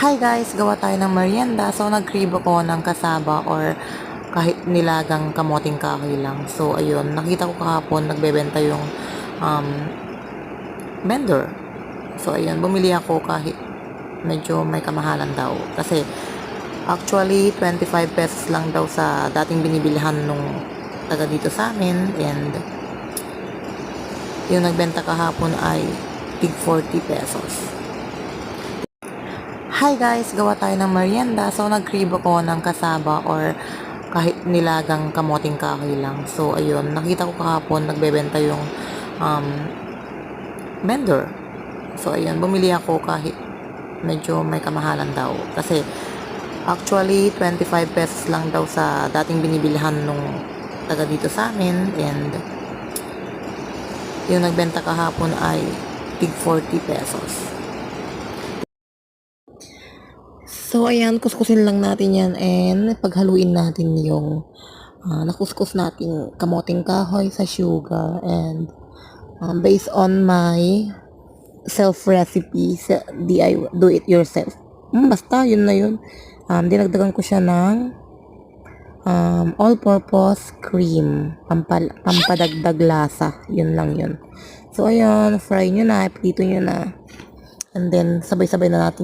Hi guys, gawa tayo ng merienda. So nag-crave ako ng kasaba or kahit nilagang kamoting kahoy lang. So ayun, nakita ko kahapon nagbebenta yung vendor. So ayun, bumili ako kahit medyo may kamahalan daw. Kasi actually 25 pesos lang daw sa dating binibilihan nung taga dito sa amin. And yung nagbenta kahapon ay tig 40 pesos. Hi guys, gawa tayo ng merienda. So nag-crave ako ng kasaba or kahit nilagang kamoting kahoy lang. So ayun, nakita ko kahapon nagbebenta yung vendor. So ayun, bumili ako kahit medyo may kamahalan daw. Kasi actually 25 pesos lang daw sa dating binibilihan nung taga dito sa amin. And yung nagbenta kahapon ay tig 40 pesos. So, ayan, kuskusin lang natin yan and paghaluin natin yung nakuskus natin kamoting kahoy sa sugar. And based on my self-recipe, DIY, do it yourself. Basta, yun na yun. Dinagdagan ko siya ng all-purpose cream. Pampadagdag lasa. Yun lang yun. So, ayan, fry nyo na, prito nyo na. And then, sabay-sabay na natin